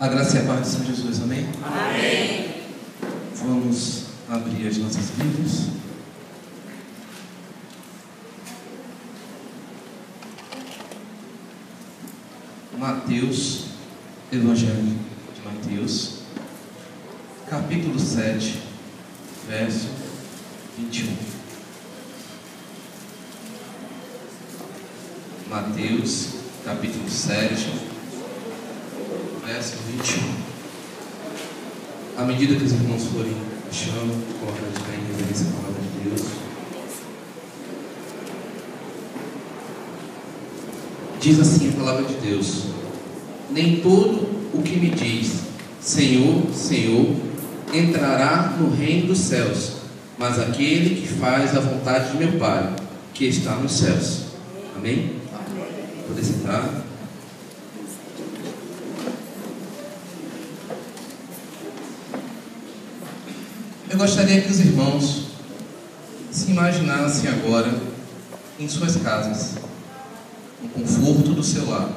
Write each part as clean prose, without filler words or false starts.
A graça e a paz de São Jesus, amém? Amém. Vamos abrir as nossas Bíblias. Mateus, Evangelho de Mateus, capítulo 7, verso 21. Mateus, capítulo 7, verso 21. À medida que os irmãos forem achando, coloca de pé em reverência a palavra de Deus. Diz assim a palavra de Deus: nem todo o que me diz Senhor, Senhor, entrará no reino dos céus, mas aquele que faz a vontade de meu Pai, que está nos céus. Amém? Poder sentar. Eu gostaria que os irmãos se imaginassem agora em suas casas, no conforto do seu lar,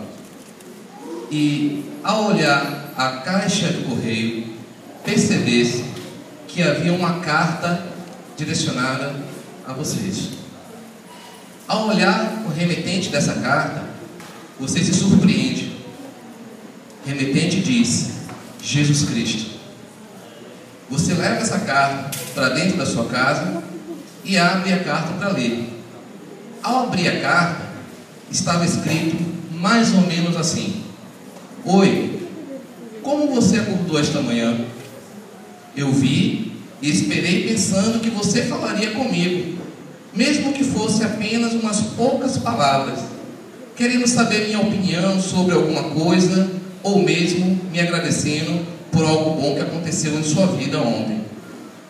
e ao olhar a caixa do correio, percebesse que havia uma carta direcionada a vocês. Ao olhar o remetente dessa carta, você se surpreende. O remetente diz: Jesus Cristo. Você leva essa carta para dentro da sua casa e abre a carta para ler. Ao abrir a carta, estava escrito mais ou menos assim: oi, como você acordou esta manhã? Eu vi e esperei pensando que você falaria comigo, mesmo que fosse apenas umas poucas palavras, querendo saber minha opinião sobre alguma coisa, ou mesmo me agradecendo por algo bom que aconteceu em sua vida ontem.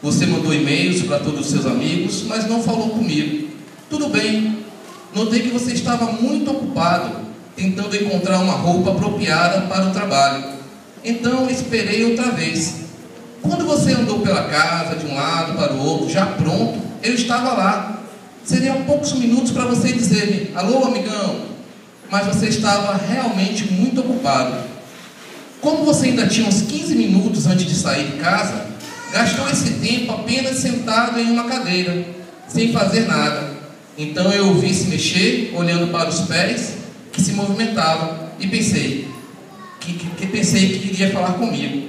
Você mandou e-mails para todos os seus amigos, mas não falou comigo. Tudo bem, notei que você estava muito ocupado, tentando encontrar uma roupa apropriada para o trabalho. Então esperei outra vez. Quando você andou pela casa, de um lado para o outro, já pronto, eu estava lá. Seriam poucos minutos para você dizer-me: alô, amigão. Mas você estava realmente muito ocupado. Como você ainda tinha uns 15 minutos antes de sair de casa, gastou esse tempo apenas sentado em uma cadeira, sem fazer nada. Então eu o vi se mexer, olhando para os pés que se movimentavam, e pensei que queria falar comigo.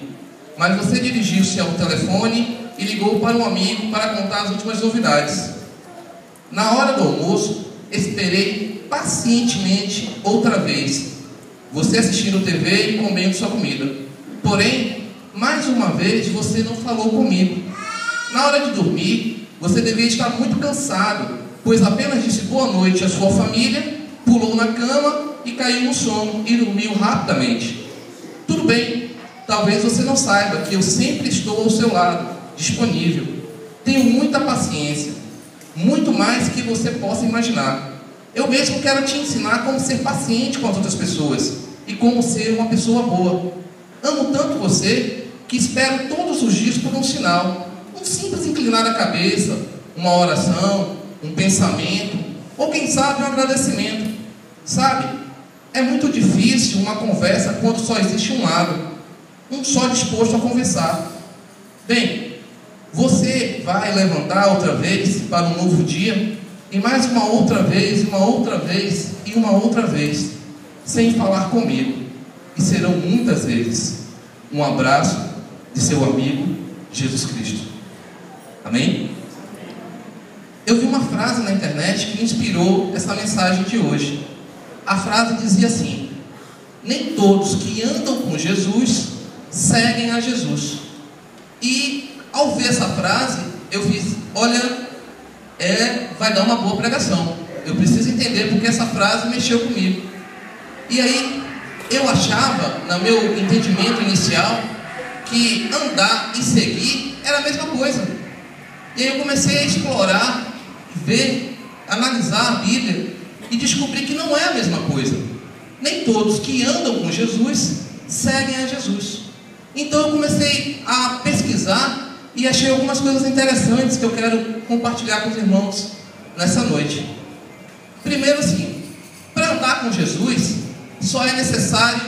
Mas você dirigiu-se ao telefone e ligou para um amigo para contar as últimas novidades. Na hora do almoço, esperei pacientemente outra vez, você assistindo TV e comendo sua comida. Porém, mais uma vez, você não falou comigo. Na hora de dormir, você devia estar muito cansado, pois apenas disse boa noite à sua família, pulou na cama e caiu no sono e dormiu rapidamente. Tudo bem, talvez você não saiba que eu sempre estou ao seu lado, disponível. Tenho muita paciência, muito mais que você possa imaginar. Eu mesmo quero te ensinar como ser paciente com as outras pessoas e como ser uma pessoa boa. Amo tanto você que espero todos os dias por um sinal, um simples inclinar a cabeça, uma oração, um pensamento, ou quem sabe um agradecimento. Sabe, é muito difícil uma conversa quando só existe um lado, um só disposto a conversar. Bem, você vai levantar outra vez para um novo dia, e mais uma outra vez, uma outra vez e uma outra vez, sem falar comigo. E serão muitas vezes. Um abraço de seu amigo Jesus Cristo. Amém? Eu vi uma frase na internet que me inspirou essa mensagem de hoje. A frase dizia assim: nem todos que andam com Jesus seguem a Jesus. E ao ver essa frase, eu fiz: olha, vai dar uma boa pregação. Eu preciso entender porque essa frase mexeu comigo. E aí, eu achava, no meu entendimento inicial, que andar e seguir era a mesma coisa. E aí eu comecei a explorar, ver, analisar a Bíblia e descobri que não é a mesma coisa. Nem todos que andam com Jesus seguem a Jesus. Então eu comecei a pesquisar e achei algumas coisas interessantes que eu quero compartilhar com os irmãos nessa noite. Primeiro, assim, para andar com Jesus, só é necessário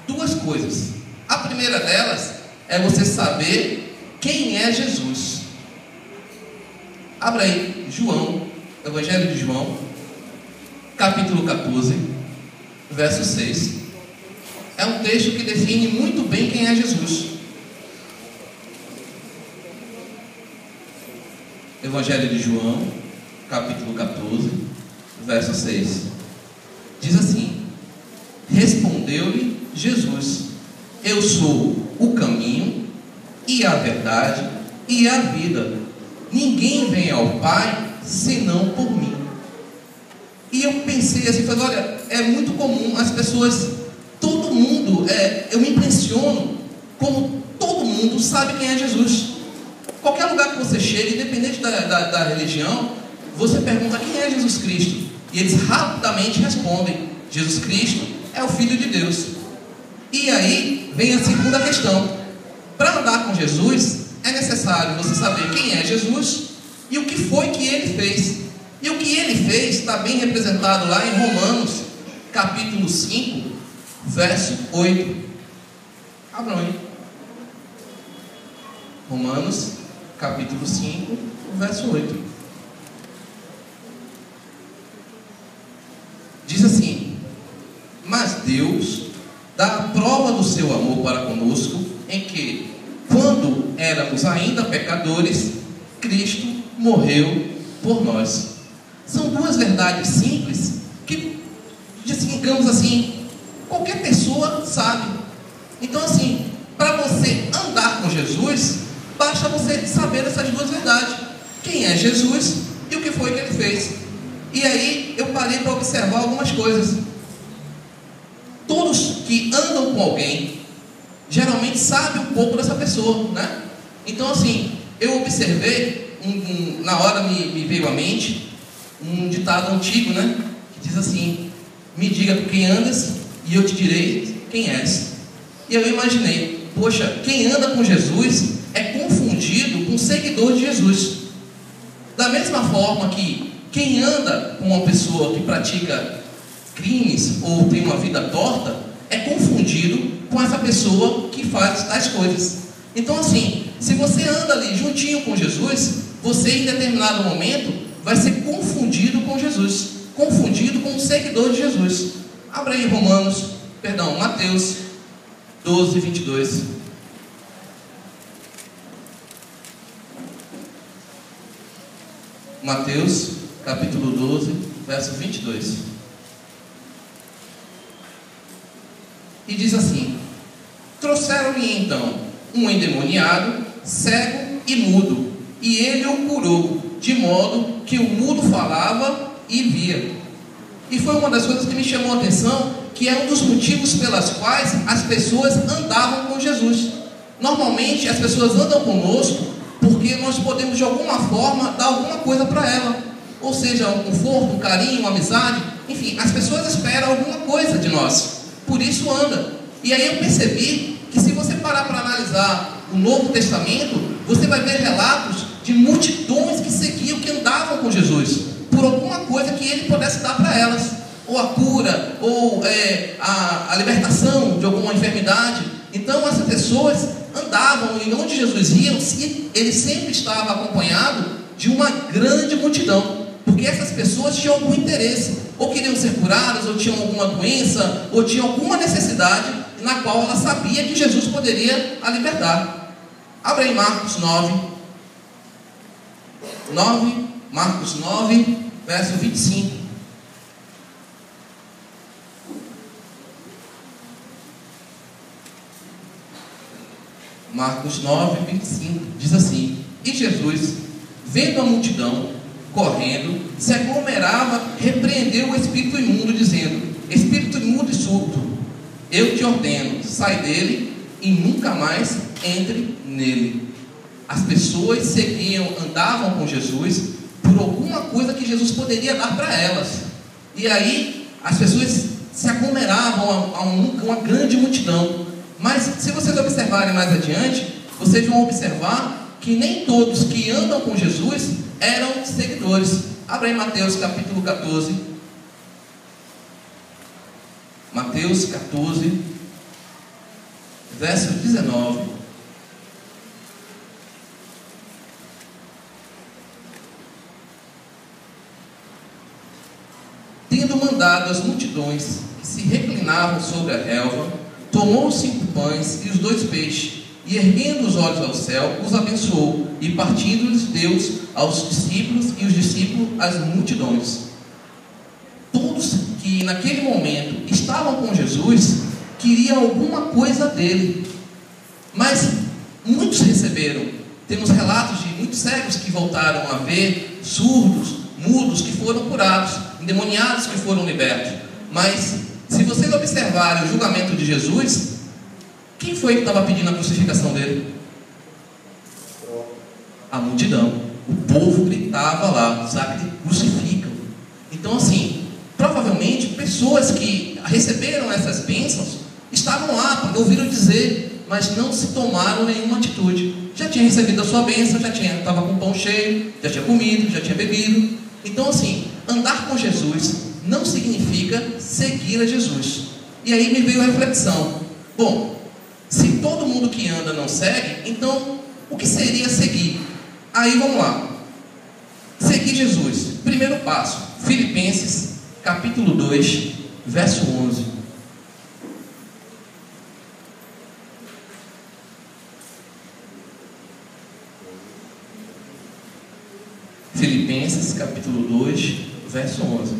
duas coisas. A primeira delas é você saber quem é Jesus. Abra aí, João, Evangelho de João, capítulo 14, verso 6. É um texto que define muito bem quem é Jesus. Evangelho de João, capítulo 14, verso 6. Diz assim: respondeu-lhe Jesus: eu sou o caminho e a verdade e a vida. Ninguém vem ao Pai senão por mim. E eu pensei assim, falei, olha, é muito comum as pessoas, todo mundo, eu me impressiono como todo mundo sabe quem é Jesus. Qualquer lugar que você chegue, independente da religião, você pergunta quem é Jesus Cristo, e eles rapidamente respondem: Jesus Cristo é o Filho de Deus. E aí vem a segunda questão: para andar com Jesus é necessário você saber quem é Jesus e o que foi que ele fez. E o que ele fez está bem representado lá em Romanos, capítulo 5, verso 8. Abram aí. Romanos, capítulo 5, verso 8. Diz assim: mas Deus dá a prova do seu amor para conosco, em que, quando éramos ainda pecadores, Cristo morreu por nós. São duas verdades simples que, digamos assim, qualquer pessoa sabe. Então, assim, para você andar com Jesus, basta você saber essas duas verdades: quem é Jesus e o que foi que ele fez. E aí eu parei para observar algumas coisas. Todos que andam com alguém geralmente sabem um pouco dessa pessoa, né? Então, assim, eu observei, na hora me veio à mente um ditado antigo, né? Que diz assim: me diga com quem andas e eu te direi quem és. E eu imaginei, poxa, quem anda com Jesus é confundido com seguidor de Jesus. Da mesma forma que quem anda com uma pessoa que pratica crimes ou tem uma vida torta é confundido com essa pessoa que faz tais coisas. Então, assim, se você anda ali juntinho com Jesus, você em determinado momento vai ser confundido com Jesus, confundido com um seguidor de Jesus. Abra aí Mateus 12, 22. Mateus, capítulo 12, verso 22. E diz assim: trouxeram-lhe então um endemoniado, cego e mudo, e ele o curou, de modo que o mudo falava e via. E foi uma das coisas que me chamou a atenção, que é um dos motivos pelas quais as pessoas andavam com Jesus. Normalmente as pessoas andam conosco porque nós podemos de alguma forma dar alguma coisa para ela, ou seja, um conforto, um carinho, uma amizade, enfim, as pessoas esperam alguma coisa de nós, por isso anda. E aí eu percebi que, se você parar para analisar o Novo Testamento, você vai ver relatos de multidões que seguiam, que andavam com Jesus, por alguma coisa que ele pudesse dar para elas, ou a cura, ou a libertação de alguma enfermidade. Então essas pessoas andavam, e onde Jesus ia, ele sempre estava acompanhado de uma grande multidão, porque essas pessoas tinham algum interesse, ou queriam ser curadas, ou tinham alguma doença, ou tinham alguma necessidade na qual ela sabia que Jesus poderia a libertar. Abra aí Marcos 9, Marcos 9, verso 25. Marcos 9, 25, diz assim: e Jesus, vendo a multidão correndo, se aglomerava, repreendeu o espírito imundo, dizendo: espírito imundo e surdo, eu te ordeno, sai dele e nunca mais entre nele. As pessoas seguiam, andavam com Jesus por alguma coisa que Jesus poderia dar para elas. E aí as pessoas se aglomeravam a uma grande multidão. Mas se vocês observarem mais adiante, vocês vão observar que nem todos que andam com Jesus eram seguidores. Abra aí Mateus capítulo 14. Mateus 14, verso 19. Tendo mandado as multidões que se reclinavam sobre a relva, tomou os 5 pães e os 2 peixes, e erguendo os olhos ao céu, os abençoou, e partindo-lhes Deus aos discípulos, e os discípulos às multidões. Todos que naquele momento estavam com Jesus queriam alguma coisa dele, mas muitos receberam. Temos relatos de muitos cegos que voltaram a ver, surdos, mudos que foram curados, endemoniados que foram libertos. Mas se vocês observarem o julgamento de Jesus, quem foi que estava pedindo a crucificação dele? A multidão. O povo gritava lá, crucificam. Então assim, provavelmente pessoas que receberam essas bênçãos estavam lá, porque ouviram dizer, mas não se tomaram nenhuma atitude. Já tinha recebido a sua bênção, estava com o pão cheio, já tinha comido, já tinha bebido. Então assim, andar com Jesus não significa seguir a Jesus. E aí me veio a reflexão: bom, se todo mundo que anda não segue, então o que seria seguir? Aí vamos lá. Seguir Jesus. Primeiro passo, Filipenses capítulo 2, verso 11. Filipenses capítulo 2, verso 11.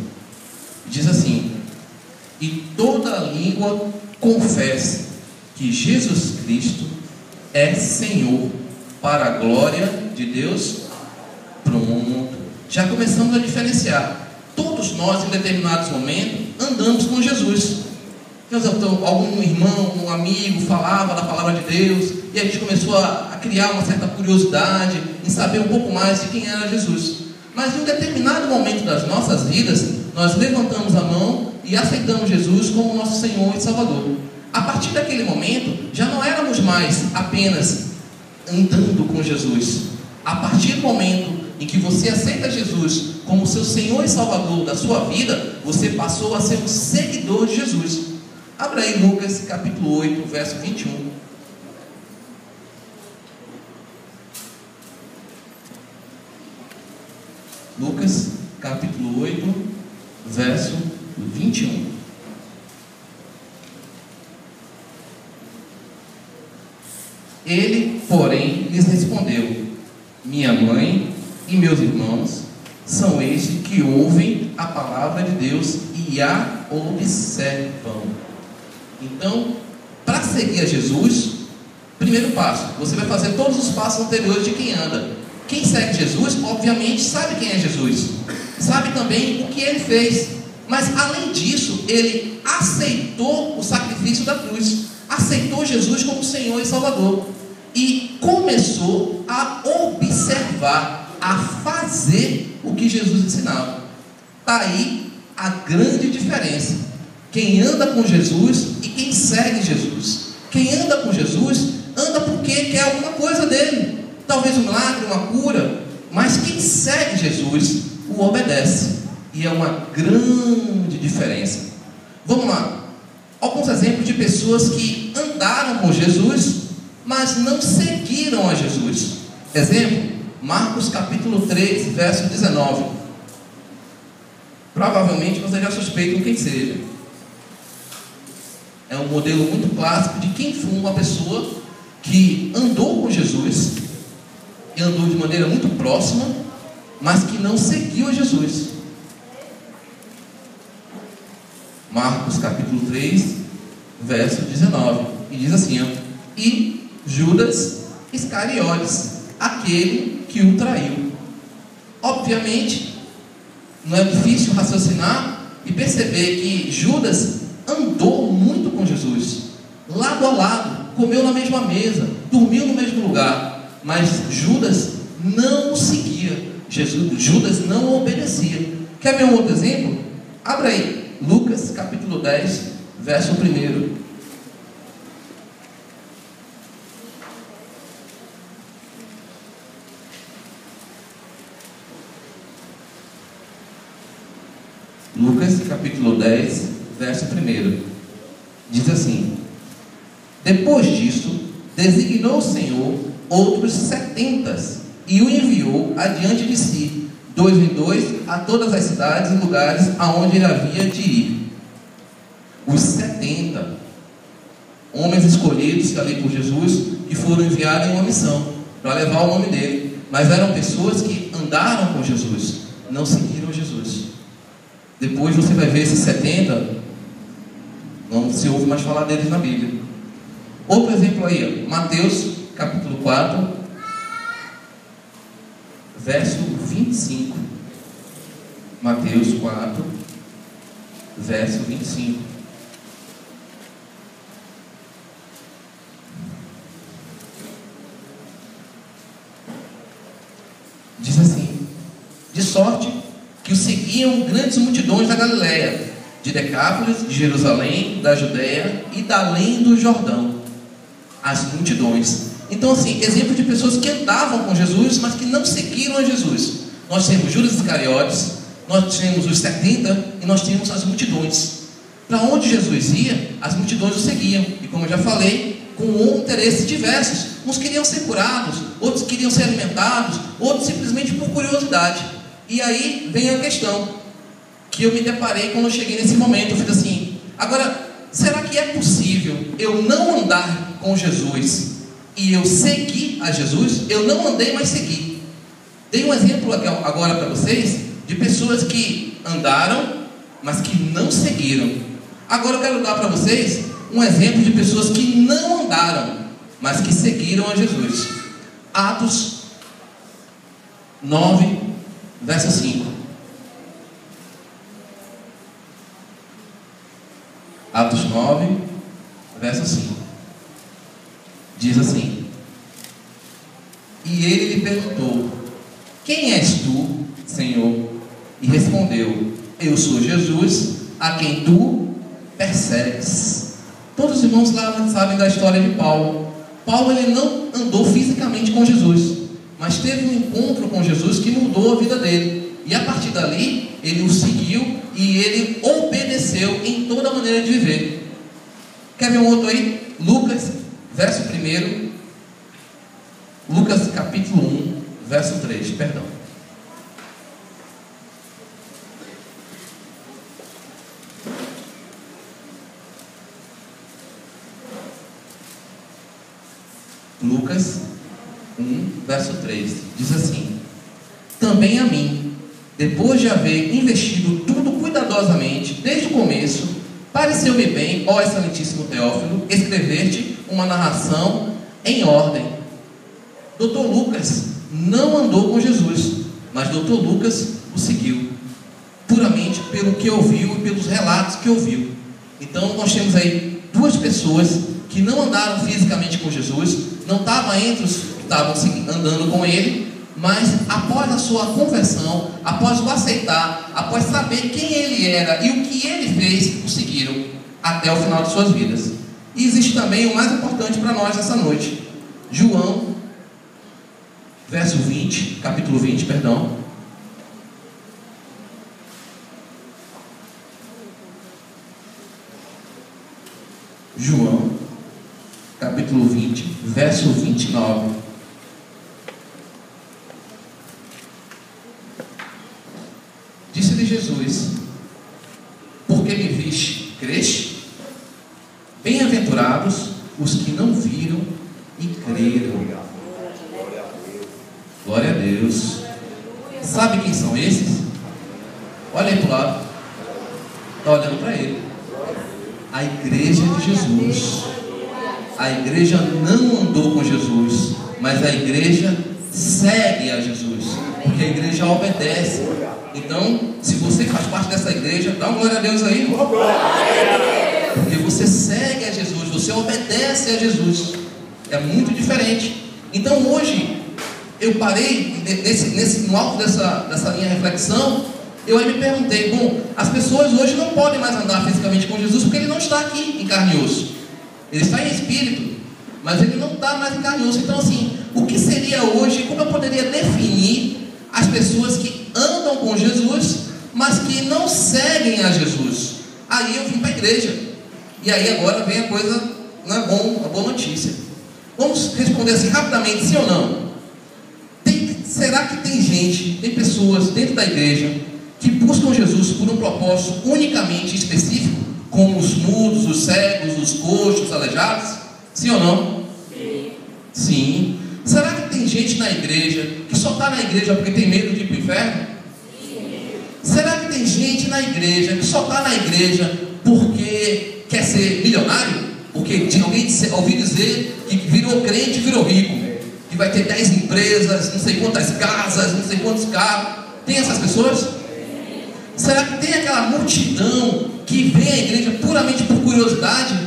Diz assim: e toda língua confesse que Jesus Cristo é Senhor, para a glória de Deus. Pronto, já começamos a diferenciar. Todos nós em determinados momentos andamos com Jesus. Algum irmão, um amigo falava da palavra de Deus, e a gente começou a criar uma certa curiosidade em saber um pouco mais de quem era Jesus. Mas em um determinado momento das nossas vidas, nós levantamos a mão e aceitamos Jesus como nosso Senhor e Salvador. A partir daquele momento, já não éramos mais apenas andando com Jesus. A partir do momento em que você aceita Jesus como seu Senhor e Salvador da sua vida, você passou a ser um seguidor de Jesus. Abra aí Lucas capítulo 8, verso 21. Lucas capítulo 8, verso 21. Ele, porém, lhes respondeu: minha mãe e meus irmãos são estes que ouvem a palavra de Deus e a observam. Então, para seguir a Jesus, primeiro passo, você vai fazer todos os passos anteriores de quem anda. Quem segue Jesus, obviamente, sabe quem é Jesus, sabe também o que ele fez, mas além disso, ele aceitou o sacrifício da cruz, aceitou Jesus como Senhor e Salvador, e começou a observar, a fazer o que Jesus ensinava. Está aí a grande diferença. Quem anda com Jesus e quem segue Jesus. Quem anda com Jesus, anda porque quer alguma coisa dele, talvez um milagre, uma cura, mas quem segue Jesus, o obedece, e é uma grande diferença. Vamos lá, alguns exemplos de pessoas que andaram com Jesus, mas não seguiram a Jesus. Exemplo, Marcos capítulo 3, verso 19. Provavelmente você já suspeita quem seja. É um modelo muito clássico de quem foi uma pessoa que andou com Jesus, e andou de maneira muito próxima, mas que não seguiu a Jesus. Marcos capítulo 3, verso 19. E diz assim, ó: e Judas Iscariotes, aquele que o traiu. Obviamente, não é difícil raciocinar e perceber que Judas andou muito com Jesus, lado a lado, comeu na mesma mesa, dormiu no mesmo lugar, mas Judas não seguia Jesus, Judas não obedecia. Quer ver um outro exemplo? Abra aí, Lucas capítulo 10, verso 1. Lucas capítulo 10, verso 1. Diz assim: depois disso, designou o Senhor outros 70 e o enviou adiante de si, 2 em 2, a todas as cidades e lugares aonde ele havia de ir. Os 70 homens escolhidos ali por Jesus, que foram enviados em uma missão para levar o nome dele, mas eram pessoas que andaram com Jesus, não seguiram Jesus. Depois você vai ver esses 70, não se ouve mais falar deles na Bíblia. Outro exemplo aí, Mateus capítulo 4, verso 25. Mateus 4, verso 25. Diz assim: de sorte que o seguiam grandes multidões da Galiléia, de Decápolis, de Jerusalém, da Judéia e da além do Jordão. As multidões. Então, assim, exemplo de pessoas que andavam com Jesus, mas que não seguiram a Jesus. Nós temos Judas Iscariotes, nós temos os 70 e nós temos as multidões. Para onde Jesus ia, as multidões o seguiam. E como eu já falei, com interesses diversos. Uns queriam ser curados, outros queriam ser alimentados, outros simplesmente por curiosidade. E aí vem a questão que eu me deparei quando eu cheguei nesse momento. Eu fiz assim: agora, será que é possível eu não andar com Jesus e eu seguir a Jesus? Eu não andei, mas segui. Dei um exemplo agora para vocês de pessoas que andaram, mas que não seguiram. Agora eu quero dar para vocês um exemplo de pessoas que não andaram, mas que seguiram a Jesus. Atos 9, verso 5. Atos 9, verso 5. Diz assim: e ele lhe perguntou: quem és tu, Senhor? E respondeu: eu sou Jesus, a quem tu persegues. Todos os irmãos lá sabem da história de Paulo. Paulo, ele não andou fisicamente com Jesus, mas teve um encontro com Jesus que mudou a vida dele. E a partir dali, ele o seguiu e ele obedeceu em toda a maneira de viver. Quer ver um outro aí? Lucas, verso 1. Lucas capítulo 1, verso 3, perdão. Lucas 1, verso 3, diz assim: também a mim, depois de haver investido tudo cuidadosamente, desde o começo, pareceu-me bem, ó excelentíssimo Teófilo, escrever-te uma narração em ordem. Doutor Lucas não andou com Jesus, mas Doutor Lucas o seguiu, puramente pelo que ouviu e pelos relatos que ouviu. Então nós temos aí duas pessoas que não andaram fisicamente com Jesus, não estavam entre os que estavam andando com ele, mas após a sua conversão, após o aceitar, após saber quem ele era e o que ele fez, o seguiram até o final de suas vidas. E existe também o mais importante para nós essa noite, João, verso 20, capítulo 20, perdão. João, capítulo 20, verso 29. Disse-lhe Jesus: porque me viste, creste? Bem-aventurados os que não viram e creram. Glória a Deus. Sabe quem são esses? Olha aí para o lado. Está olhando para ele. A igreja de Jesus. A igreja não andou com Jesus, mas a igreja segue a Jesus, porque a igreja obedece. Então, se você faz parte dessa igreja, dá uma glória a Deus aí. Porque você segue a Jesus, você obedece a Jesus. É muito diferente. Então hoje, eu parei no alto dessa minha reflexão. Eu aí me perguntei: bom, as pessoas hoje não podem mais andar fisicamente com Jesus, porque ele não está aqui em carne e osso. Ele está em espírito, mas ele não está mais em carne e osso. Então assim, o que seria hoje, como eu poderia definir as pessoas que andam com Jesus, mas que não seguem a Jesus. Aí eu vim para a igreja. E aí agora vem a coisa, não é bom, a boa notícia. Vamos responder assim rapidamente, sim ou não? Será que tem gente, tem pessoas dentro da igreja que buscam Jesus por um propósito unicamente específico, como os mudos, os cegos, os coxos, os aleijados? Sim ou não? Sim. Sim. Será que tem gente na igreja que só está na igreja porque tem medo de ir para o inferno? Sim. Será que tem gente na igreja que só está na igreja porque quer ser milionário? Porque alguém ouviu dizer que virou crente e virou rico, que vai ter 10 empresas, não sei quantas casas, não sei quantos carros. Tem essas pessoas? Será que tem aquela multidão que vem à igreja puramente por curiosidade?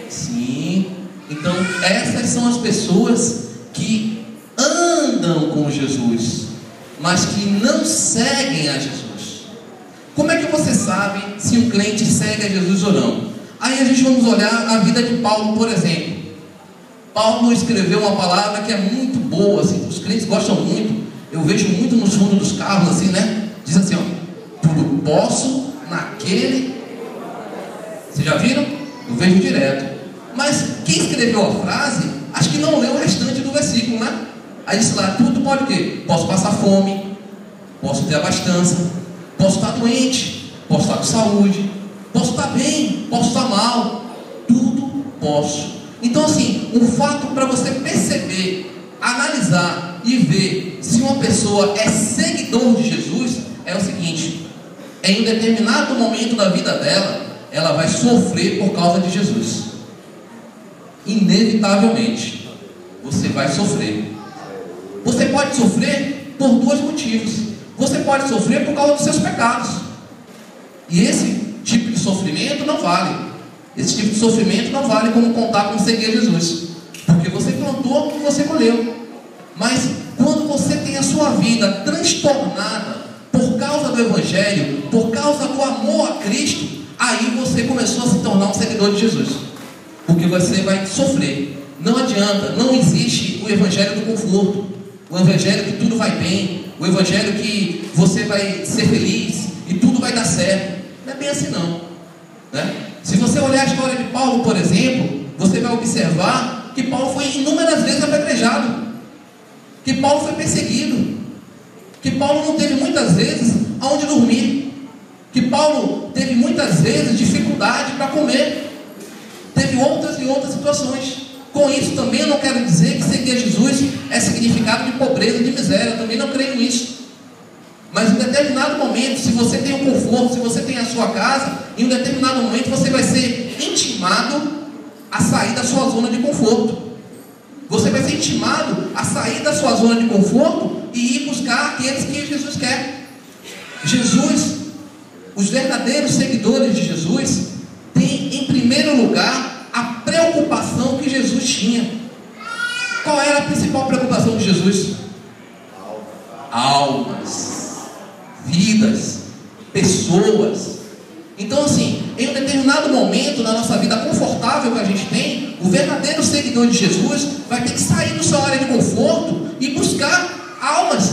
Sim. Então essas são as pessoas que andam com Jesus, mas que não seguem a Jesus. Como é que você sabe se um crente segue a Jesus ou não? Aí a gente vamos olhar a vida de Paulo, por exemplo. Paulo escreveu uma palavra que é muito boa, assim, os crentes gostam muito. Eu vejo muito nos fundos dos carros, assim, né? Diz assim, ó: tudo posso naquele. Vocês já viram? Eu vejo direto. Mas quem escreveu a frase, acho que não leu o restante do versículo, né? Aí diz lá: tudo pode o quê? Posso passar fome, posso ter abastança, posso estar doente, posso estar com saúde, posso estar bem, posso estar mal, tudo posso. Então assim, um fato para você perceber, analisar e ver se uma pessoa é seguidor de Jesus é o seguinte: em um determinado momento da vida dela, ela vai sofrer por causa de Jesus. Inevitavelmente, você vai sofrer. Você pode sofrer por dois motivos. Você pode sofrer por causa dos seus pecados, e esse tipo de sofrimento não vale. Esse tipo de sofrimento não vale como contar com seguir Jesus, porque você plantou o que você colheu. Mas quando você tem a sua vida transtornada por causa do Evangelho, por causa do amor a Cristo, aí você começou a se tornar um seguidor de Jesus, porque você vai sofrer. Não adianta, não existe o Evangelho do conforto, o Evangelho que tudo vai bem, o Evangelho que você vai ser feliz e tudo vai dar certo. Não é bem assim não, né? Se você olhar a história de Paulo, por exemplo, você vai observar que Paulo foi inúmeras vezes apedrejado, que Paulo foi perseguido, que Paulo não teve muitas vezes aonde dormir, que Paulo teve muitas vezes dificuldade para comer, teve outras e outras situações. Com isso também eu não quero dizer que seguir a Jesus é significado de pobreza, de miséria, eu também não creio nisso. Mas em um determinado momento, se você tem um conforto, se você tem a sua casa, em um determinado momento você vai ser intimado a sair da sua zona de conforto. Você vai ser intimado a sair da sua zona de conforto e ir buscar aqueles que Jesus quer. Jesus, os verdadeiros seguidores de Jesus, têm em primeiro lugar a preocupação que Jesus tinha. Qual era a principal preocupação de Jesus? Almas, vidas, pessoas. Então assim, em um determinado momento na nossa vida confortável que a gente tem, o verdadeiro seguidor de Jesus vai ter que sair da sua área de conforto e buscar almas.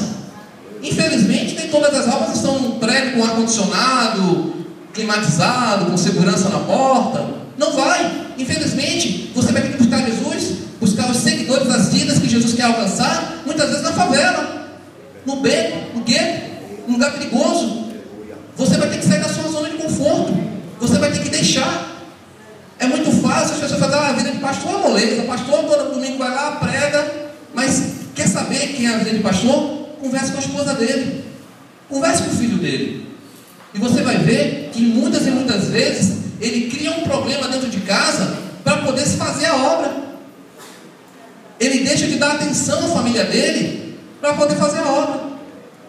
Infelizmente nem todas as almas estão num prédio com ar-condicionado, climatizado, com segurança na porta. Não vai. Infelizmente você vai ter que buscar Jesus, buscar os seguidores das vidas que Jesus quer alcançar, muitas vezes na favela, no beco, no gueto, num lugar perigoso. Você vai ter que sair da sua zona de conforto. Você vai ter que deixar. É muito fácil as pessoas fazerem: a vida de pastor é moleza, pastor todo domingo vai lá, prega. Mas quer saber quem é a vida de pastor? Converse com a esposa dele, converse com o filho dele, e você vai ver que muitas e muitas vezes ele cria um problema dentro de casa para poder se fazer a obra. Ele deixa de dar atenção à família dele para poder fazer a obra.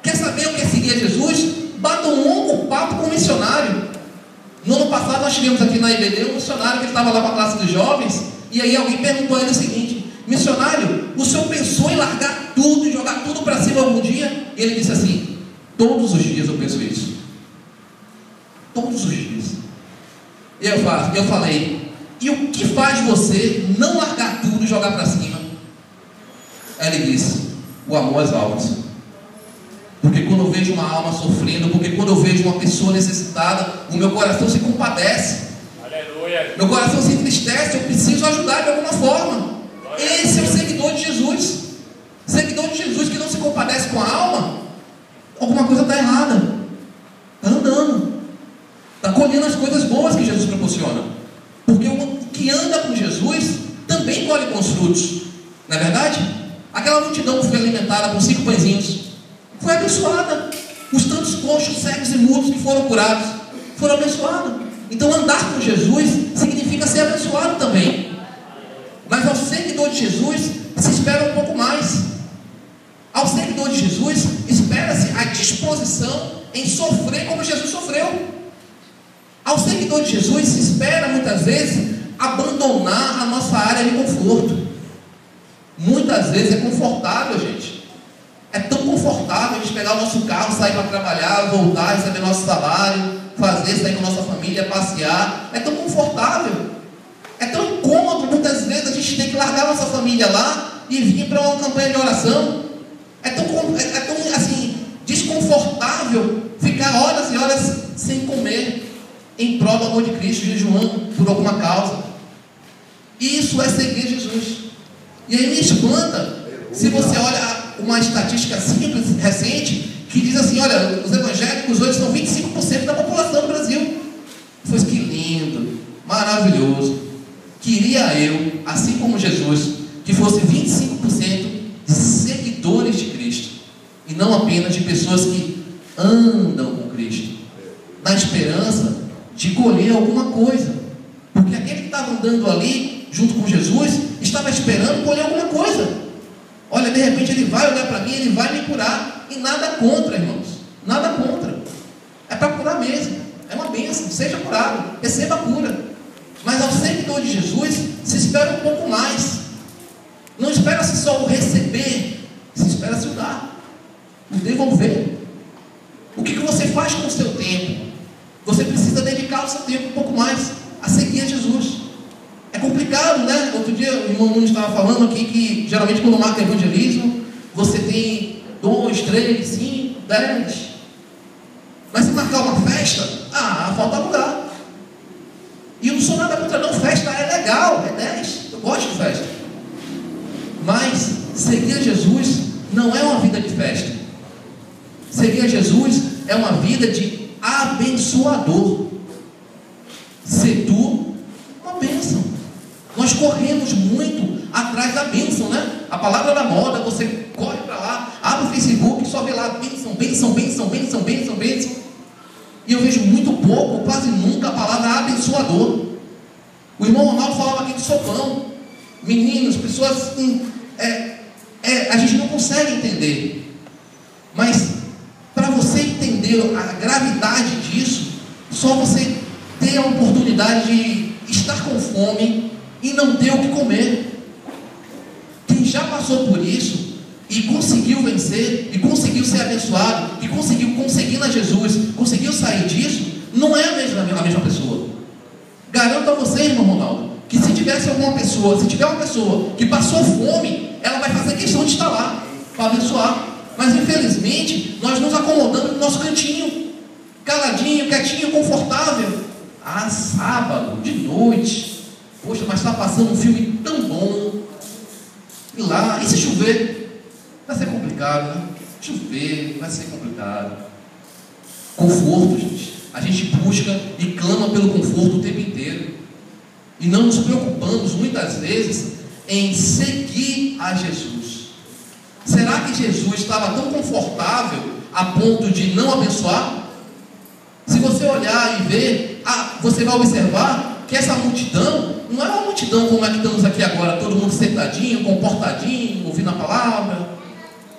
Quer saber o que é seguir a Jesus? Bata um longo papo com um missionário. No ano passado nós tivemos aqui na IBD um missionário que estava lá com a classe dos jovens, e aí alguém perguntou a ele o seguinte: missionário, o senhor pensou em largar tudo e jogar tudo para cima algum dia? E ele disse assim: todos os dias eu penso isso. Todos os dias. E eu falei: e o que faz você não largar tudo e jogar para cima? Aí ele disse: o amor às almas. porque quando eu vejo uma alma sofrendo, porque quando eu vejo uma pessoa necessitada, o meu coração se compadece. Aleluia. Meu coração se entristece, eu preciso ajudar de alguma forma. Esse é o seguidor de Jesus. Seguidor de Jesus que não se compadece com a alma, alguma coisa está errada. Está andando, está colhendo as coisas boas que Jesus proporciona, porque o que anda com Jesus também colhe bons frutos, não é verdade? Aquela multidão que foi alimentada com 5 pãezinhos foi abençoada. Os tantos coxos, cegos e mudos que foram curados foram abençoados. Então andar com Jesus significa ser abençoado também. Mas ao seguidor de Jesus se espera um pouco mais. Ao seguidor de Jesus espera-se a disposição em sofrer como Jesus sofreu. Ao seguidor de Jesus se espera muitas vezes abandonar a nossa área de conforto. Muitas vezes é confortável, gente. É tão confortável a gente pegar o nosso carro, sair para trabalhar, voltar, receber nosso salário, fazer, sair com a nossa família, passear. É tão confortável. É tão incômodo, muitas vezes a gente tem que largar a nossa família lá e vir para uma campanha de oração. É tão assim, desconfortável ficar horas e horas sem comer em prol do amor de Cristo, jejuando por alguma causa. Isso é seguir Jesus. E aí me espanta se você olha uma estatística simples, recente, que diz assim: olha, os evangélicos hoje são 25% da população do Brasil. Pois que lindo, maravilhoso. Queria eu, assim como Jesus, que fosse 25% de seguidores de Cristo, e não apenas de pessoas que andam com Cristo, na esperança de colher alguma coisa, porque aquele que estava andando ali junto com Jesus estava esperando colher alguma coisa. Olha, de repente ele vai olhar para mim, ele vai me curar, e nada contra, irmãos, nada contra, é para curar mesmo, é uma bênção, seja curado, receba a cura. Mas ao seguidor de Jesus se espera um pouco mais. Não espera-se só o receber, se espera-se o dar, o devolver. O que você faz com o seu tempo? Você precisa dedicar o seu tempo um pouco mais a seguir a Jesus. É complicado, né? Outro dia o irmão Nunes estava falando aqui que geralmente quando marca evangelismo, você tem 2, 3, 5, 10. Mas se marcar uma festa, falta lugar. E eu não sou nada contra não, festa é legal, é 10, eu gosto de festa. Mas seguir a Jesus não é uma vida de festa. Seguir a Jesus é uma vida de abençoador. Ser tu uma bênção. Nós corremos muito atrás da bênção, né? A palavra da moda, você corre para lá, abre o Facebook e só vê lá bênção, bênção, bênção, bênção, bênção, bênção. E eu vejo muito pouco, quase nunca, a palavra abençoador. O irmão Ronaldo falava aqui de sopão. Meninos, pessoas a gente não consegue entender. Mas para você entender a gravidade disso, só você ter a oportunidade de estar com fome e não ter o que comer. Quem já passou por isso e conseguiu vencer, e conseguiu ser abençoado, e conseguiu conseguir na Jesus, conseguiu sair disso, não é a mesma pessoa. Garanto a você, irmão Ronaldo, que se tivesse alguma pessoa, se tiver uma pessoa que passou fome, ela vai fazer questão de estar lá para abençoar. Mas infelizmente nós nos acomodamos no nosso cantinho, caladinho, quietinho, confortável. Sábado, de noite, poxa, mas está passando um filme tão bom. E lá, e se chover? Vai ser complicado, né? Chover, vai ser complicado. Conforto, gente. A gente busca e clama pelo conforto o tempo inteiro. E não nos preocupamos, muitas vezes, em seguir a Jesus. Será que Jesus estava tão confortável a ponto de não abençoar? Se você olhar e ver, você vai observar que essa multidão não é uma multidão como é que estamos aqui agora, todo mundo sentadinho, comportadinho, ouvindo a palavra.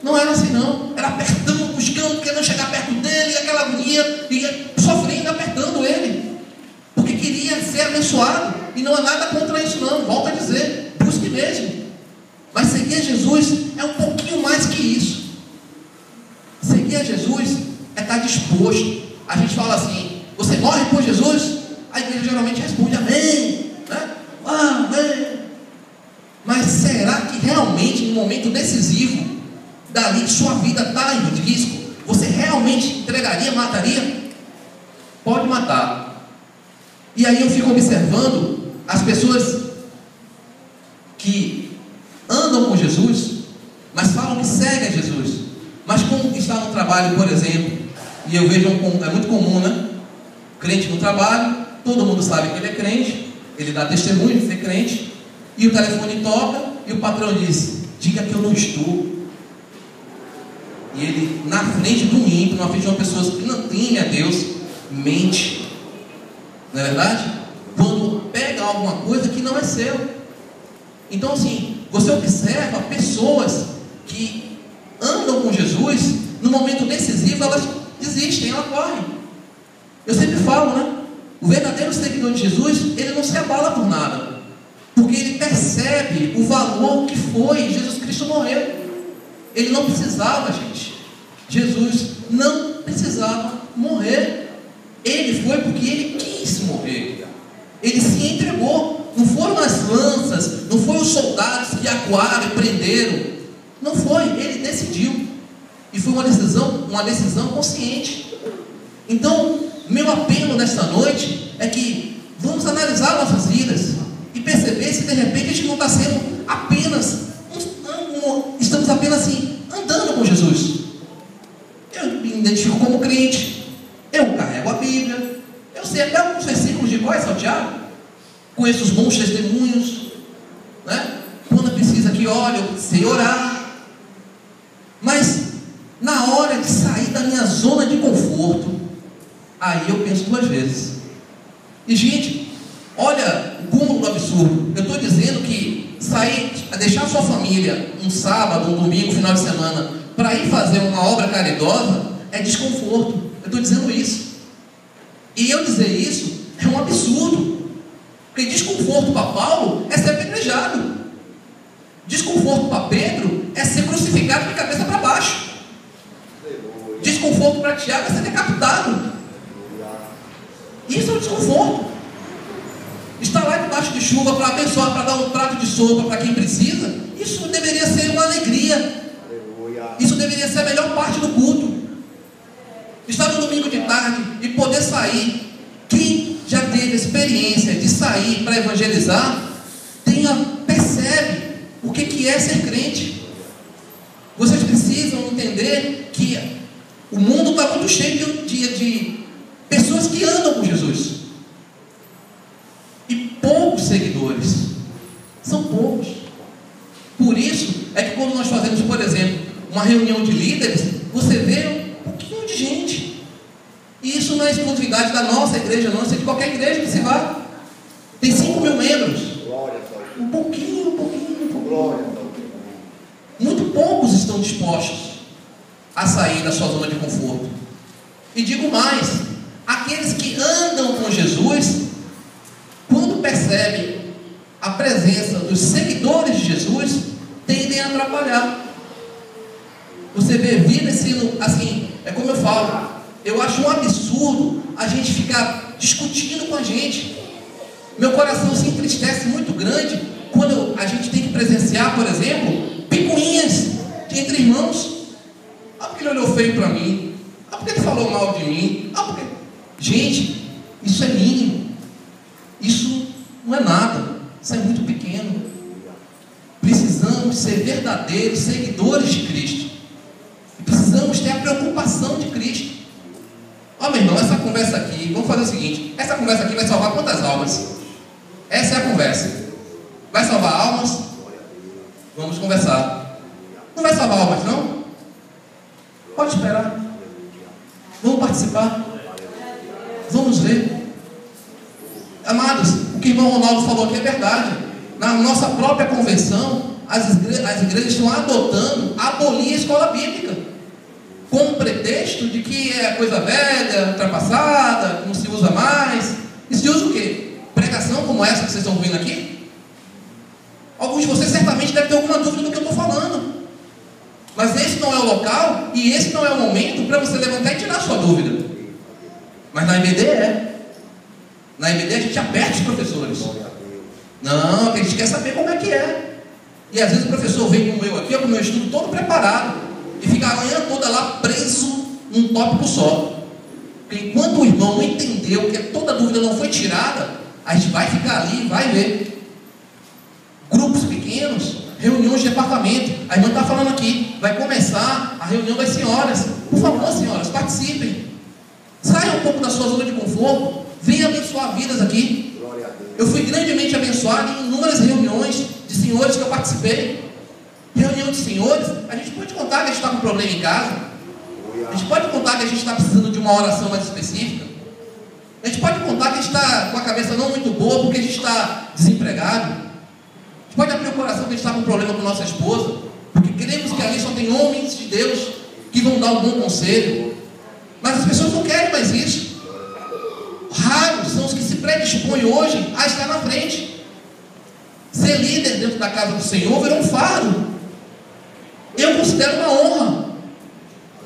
Não era assim não, era apertando, buscando, querendo chegar perto dele, aquela agonia, e sofrendo, apertando ele, porque queria ser abençoado. E não há nada contra isso não, volto a dizer, busque mesmo. Mas seguir a Jesus é um pouquinho mais que isso. Seguir a Jesus é estar disposto. A gente fala assim: você morre por Jesus? A igreja geralmente responde amém, né? Amém. Mas será que realmente no momento decisivo, dali que sua vida está em risco, você realmente entregaria, mataria? Pode matar. E aí eu fico observando as pessoas que andam com Jesus, mas falam que seguem Jesus, mas como está no trabalho, por exemplo, e eu vejo, é muito comum, né? Crente no trabalho, todo mundo sabe que ele é crente, ele dá testemunho de ser crente, e o telefone toca, e o patrão diz: diga que eu não estou. E ele, na frente do ímpio, na frente de uma pessoa que não teme a Deus, mente. Não é verdade? Quando pega alguma coisa que não é seu. Então assim, você observa pessoas que andam com Jesus, no momento decisivo elas desistem, elas correm. Eu sempre falo, né? O verdadeiro seguidor de Jesus, ele não se abala por nada, porque ele percebe o valor que foi Jesus Cristo morrer. Ele não precisava, gente. Jesus não precisava morrer. Ele foi porque ele quis morrer. Ele se entregou. Não foram as lanças, não foram os soldados que acuaram e prenderam. Não foi, ele decidiu. E foi uma decisão consciente. Então, meu apelo nesta noite é que vamos analisar nossas vidas e perceber se de repente a gente não está sendo apenas, estamos apenas assim, andando com Jesus. Eu me identifico como crente, eu carrego a Bíblia, eu sei até alguns versículos de cor e salteado, conheço os bons testemunhos, né? Quando precisa que ore, eu sei orar, mas na hora de sair da minha zona de conforto, aí eu penso duas vezes. E gente, olha o cúmulo do absurdo. Eu estou dizendo que sair, deixar sua família um sábado, um domingo, final de semana, para ir fazer uma obra caridosa, é desconforto. Eu estou dizendo isso. E eu dizer isso é um absurdo. Porque desconforto para Paulo é ser apedrejado. Desconforto para Pedro é ser crucificado de cabeça para baixo. Desconforto para Tiago é ser decapitado. Isso é um desconforto. Estar lá debaixo de chuva para abençoar, para dar um prato de sopa para quem precisa, isso deveria ser uma alegria. Isso deveria ser a melhor parte do culto. Estar no domingo de tarde e poder sair. Quem já teve a experiência de sair para evangelizar, percebe o que é ser crente. Vocês precisam entender que o mundo está muito cheio de pessoas que andam com Jesus e poucos seguidores. São poucos. Por isso é que quando nós fazemos, por exemplo, uma reunião de líderes, você vê um pouquinho de gente. E isso não é exclusividade da nossa igreja, não. Isso é de qualquer igreja que se vá. Tem 5 mil membros. Um pouquinho. Muito poucos estão dispostos a sair da sua zona de conforto. E digo mais, aqueles que andam com Jesus, quando percebem a presença dos seguidores de Jesus, tendem a atrapalhar. Você vê vida sendo assim, é como eu falo, eu acho um absurdo a gente ficar discutindo com a gente. Meu coração se entristece muito grande quando a gente tem que presenciar, por exemplo, picuinhas entre irmãos. Ah, porque ele olhou feio para mim. Ah, porque ele falou mal de mim. Ah, porque... Gente, isso é mínimo. Isso não é nada. Isso é muito pequeno. Precisamos ser verdadeiros seguidores de Cristo. Precisamos ter a preocupação de Cristo. Ó, meu irmão, essa conversa aqui, vamos fazer o seguinte: essa conversa aqui vai salvar quantas almas? Essa é a conversa. Vai salvar almas? Vamos conversar. Não vai salvar almas, não? Pode esperar. Vamos participar. Vamos ver. Amados, o que o irmão Ronaldo falou aqui é verdade. Na nossa própria convenção, as igrejas estão adotando abolir a escola bíblica, com o pretexto de que é coisa velha, ultrapassada, não se usa mais. E se usa o quê? Pregação como essa que vocês estão ouvindo aqui? Alguns de vocês certamente devem ter alguma dúvida do que eu estou falando. Mas esse não é o local e esse não é o momento para você levantar e tirar a sua dúvida. Mas na IBD é. Na IBD a gente aperta os professores. Não, porque a gente quer saber como é que é. E às vezes o professor vem como eu aqui, com o meu estudo todo preparado, e fica a manhã toda lá preso num tópico só. Porque enquanto o irmão não entendeu que toda dúvida não foi tirada, a gente vai ficar ali e vai ver. Grupos pequenos, reuniões de departamento. A irmã está falando aqui, vai começar a reunião das senhoras. Por favor, senhoras, participem. Saiam um pouco da sua zona de conforto. Venham abençoar vidas aqui. Eu fui grandemente abençoado em inúmeras reuniões de senhores que eu participei. Reunião de senhores, a gente pode contar que a gente está com problema em casa. A gente pode contar que a gente está precisando de uma oração mais específica. A gente pode contar que a gente está com a cabeça não muito boa porque a gente está desempregado. A gente pode abrir o coração que a gente está com um problema com nossa esposa, porque queremos que ali só tem homens de Deus que vão dar um bom conselho. Mas as pessoas não querem mais isso. Raros são os que se predispõem hoje a estar na frente. Ser líder dentro da casa do Senhor virou um fardo. Eu considero uma honra,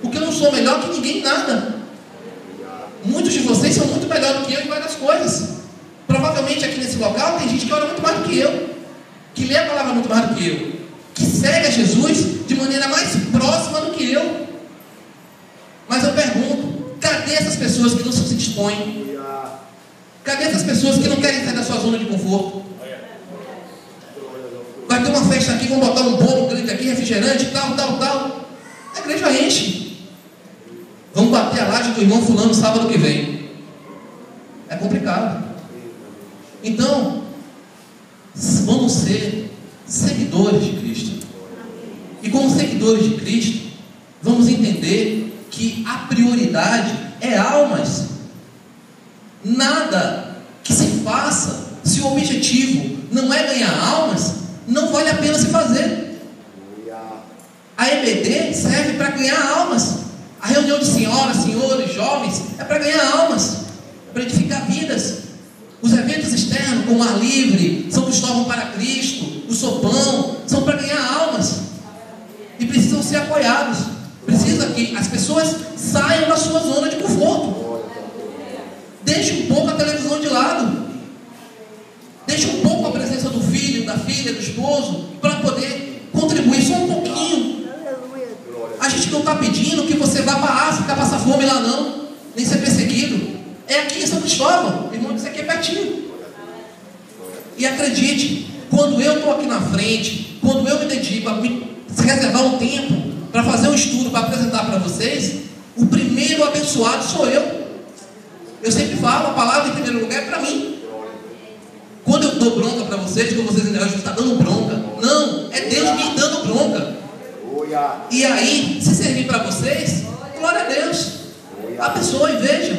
porque eu não sou melhor que ninguém em nada. Muitos de vocês são muito melhor do que eu em várias coisas. Provavelmente aqui nesse local tem gente que ora muito mais do que eu, que lê a palavra muito mais do que eu, que segue a Jesus de maneira mais próxima do que eu. Mas eu pergunto, cadê essas pessoas que não se dispõem? Cadê essas pessoas que não querem sair da sua zona de conforto? Vai ter uma festa aqui, vão botar um bolo grande aqui, refrigerante, tal. A igreja enche. Vamos bater a laje do irmão fulano sábado que vem. É complicado. Então, vamos ser seguidores de Cristo. E como seguidores de Cristo, vamos entender que a prioridade é almas. Nada que se faça, se o objetivo não é ganhar almas, não vale a pena se fazer. A EBD serve para ganhar almas. A reunião de senhoras, senhores, jovens é para ganhar almas, para edificar vidas. Os eventos externos, como Ar Livre, São Cristóvão para Cristo, o Sopão, são para ganhar almas e precisam ser apoiados. Precisa que as pessoas saiam da sua zona de conforto. Deixe um pouco a televisão de lado. Deixe um pouco a presença do filho, da filha, do esposo, para poder contribuir só um pouquinho. A gente não está pedindo que você vá para a África passar fome lá não, nem ser perseguido. É aqui em São Cristóvão, irmão, isso aqui é pertinho. E acredite, quando eu estou aqui na frente, quando eu me dedico a me reservar um tempo para fazer um estudo, para apresentar para vocês, o primeiro abençoado sou eu. Eu sempre falo, a palavra em primeiro lugar é para mim. Quando eu dou bronca para vocês, quando vocês ainda estão dando bronca, não, é Deus me dando bronca. E aí, se servir para vocês, glória a Deus. Abençoe, vejam.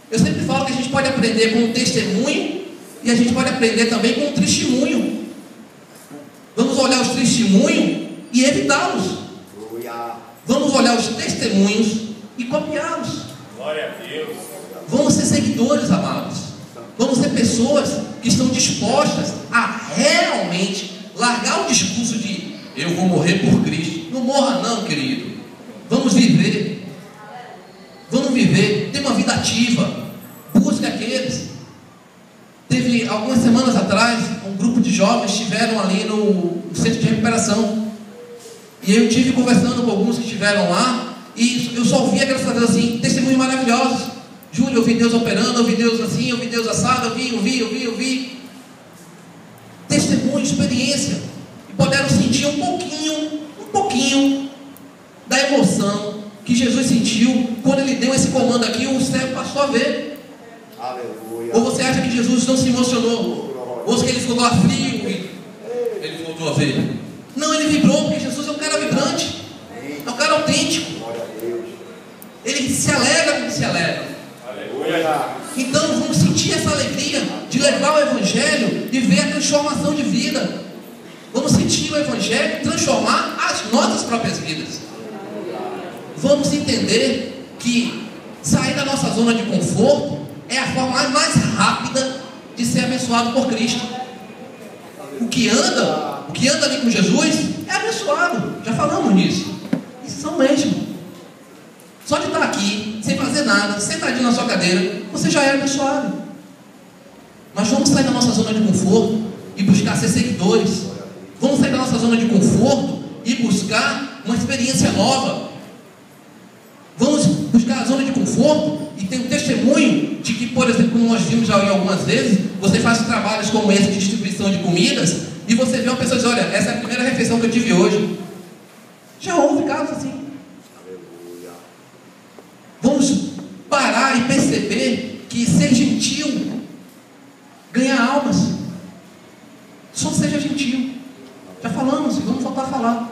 Eu sempre falo que a gente pode aprender com um testemunho e a gente pode aprender também com um testemunho. Vamos olhar os testemunhos e evitá-los. Vamos olhar os testemunhos e copiá-los. Glória a Deus. Vamos ser seguidores, amados. Vamos ser pessoas que estão dispostas a realmente largar o discurso de eu vou morrer por Cristo. Não morra não, querido. Vamos viver. Vamos viver. Ter uma vida ativa. Busque aqueles. Teve algumas semanas atrás, um grupo de jovens estiveram ali no centro de recuperação. E eu estive conversando com alguns que estiveram lá. E eu só ouvia, graças a Deus, assim, testemunhos maravilhosos. Júlio, eu vi Deus operando, eu vi Deus assim, eu vi Deus assado, eu vi. Testemunho, experiência. E puderam sentir um pouquinho da emoção que Jesus sentiu quando Ele deu esse comando aqui, o servo passou a ver. Aleluia. Ou você acha que Jesus não se emocionou? Ou que Ele ficou lá frio e Ele voltou a ver? Não, Ele vibrou, porque Jesus é um cara vibrante. É um cara autêntico. Ele se alegra quando se alegra. Então vamos sentir essa alegria de levar o Evangelho e ver a transformação de vida. Vamos sentir o Evangelho transformar as nossas próprias vidas. Vamos entender que sair da nossa zona de conforto é a forma mais rápida de ser abençoado por Cristo. O que anda ali com Jesus é abençoado. Já falamos nisso. Isso são mesmo. Só de estar aqui, sem fazer nada, sentadinho na sua cadeira, você já é abençoado. Mas vamos sair da nossa zona de conforto e buscar ser seguidores. Vamos sair da nossa zona de conforto e buscar uma experiência nova. Vamos por exemplo, como nós vimos já em algumas vezes, você faz trabalhos como esse de distribuição de comidas, e você vê uma pessoa dizer, olha, essa é a primeira refeição que eu tive hoje. Já houve casos assim. Vamos parar e perceber que ser gentil ganha almas. Só seja gentil. Já falamos e vamos voltar a falar.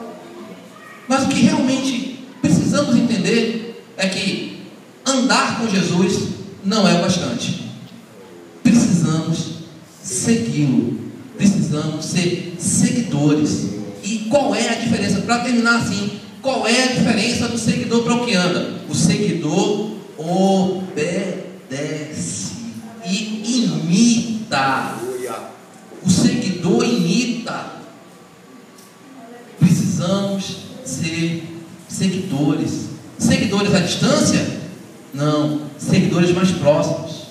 Mas o que realmente precisamos entender é que andar com Jesus não é o bastante. Precisamos segui-lo. Precisamos ser seguidores. E qual é a diferença? Para terminar assim, qual é a diferença do seguidor para o que anda? O seguidor obedece e imita. O seguidor imita. Precisamos ser seguidores. Seguidores à distância? Não. Seguidores mais próximos.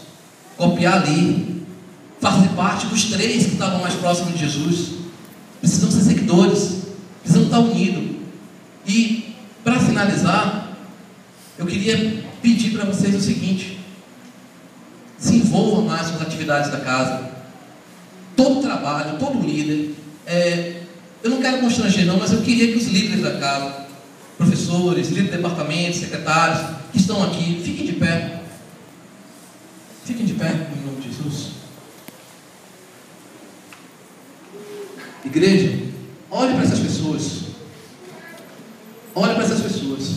Copiar ali. Fazer parte dos 3 que estavam mais próximos de Jesus. Precisamos ser seguidores. Precisamos estar unidos. E, para finalizar, eu queria pedir para vocês o seguinte: se envolvam mais com as atividades da casa. Todo trabalho, todo líder, eu não quero constranger não, mas eu queria que os líderes da casa, professores, líderes de departamentos, secretários, que estão aqui, fiquem de pé. Fiquem de pé, em nome de Jesus. Igreja, olhe para essas pessoas. Olhe para essas pessoas.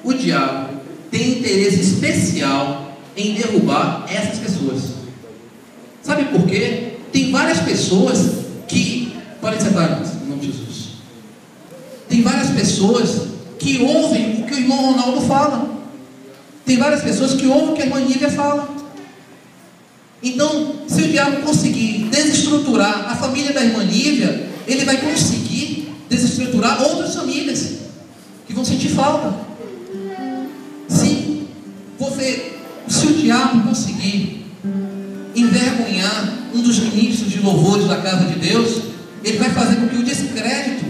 O diabo tem interesse especial em derrubar essas pessoas. Sabe por quê? Tem várias pessoas que... Podem sentar, em nome de Jesus. Tem várias pessoas que ouvem o que o irmão Ronaldo fala. Tem várias pessoas que ouvem o que a irmã Nívia fala. Então, se o diabo conseguir desestruturar a família da irmã Nívia, ele vai conseguir desestruturar outras famílias que vão sentir falta. Se o diabo conseguir envergonhar um dos ministros de louvores da casa de Deus, ele vai fazer com que o descrédito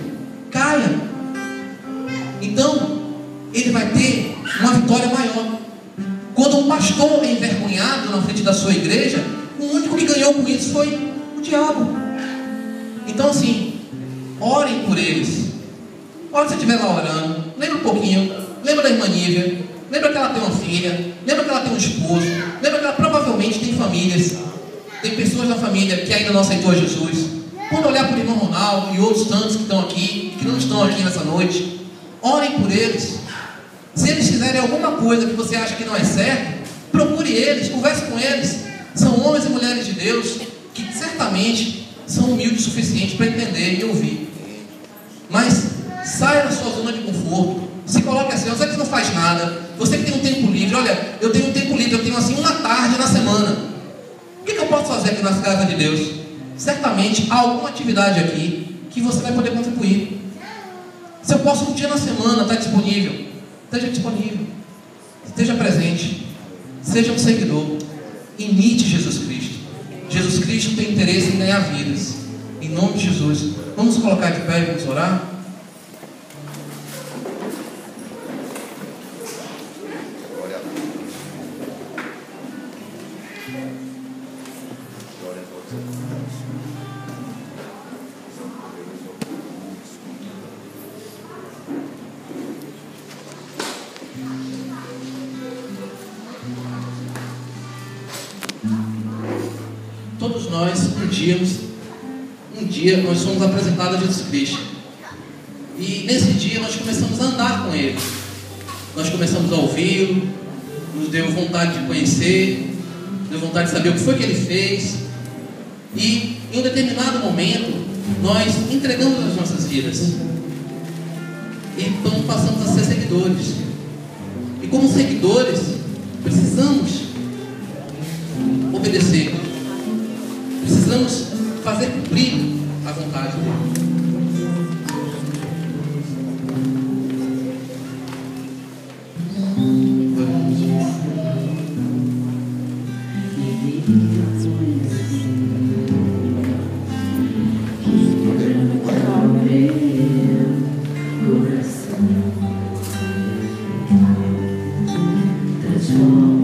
caia. Então, ele vai ter uma vitória maior. Quando um pastor é envergonhado na frente da sua igreja, o único que ganhou com isso foi o diabo. Então assim, orem por eles. Quando você estiver lá orando, lembra um pouquinho, lembra da irmã Nívia, lembra que ela tem uma filha, lembra que ela tem um esposo, lembra que ela provavelmente tem famílias, tem pessoas da família que ainda não aceitou a Jesus. Quando olhar para o irmão Ronaldo e outros tantos que estão aqui, que não estão aqui nessa noite, orem por eles. Se eles fizerem alguma coisa que você acha que não é certo, procure eles, converse com eles. São homens e mulheres de Deus que certamente são humildes o suficiente para entender e ouvir. Mas saia da sua zona de conforto. Se coloque assim, você que não faz nada, você que tem um tempo livre. Olha, eu tenho um tempo livre, eu tenho assim uma tarde na semana. O que eu posso fazer aqui na casa de Deus? Certamente há alguma atividade aqui que você vai poder contribuir. Se eu posso um dia na semana estar disponível, esteja disponível, esteja presente, seja um seguidor, imite Jesus Cristo. Jesus Cristo tem interesse em ganhar vidas. Em nome de Jesus, vamos colocar de pé e vamos orar. Todos nós, um dia nós somos apresentados a Jesus Cristo. E nesse dia nós começamos a andar com Ele. Nós começamos a ouvi-lo, nos deu vontade de conhecer, deu vontade de saber o que foi que Ele fez. E em um determinado momento, nós entregamos as nossas vidas. E então passamos a ser seguidores. E como seguidores, precisamos obedecer. Precisamos fazer cumprir a vontade dele. Transforma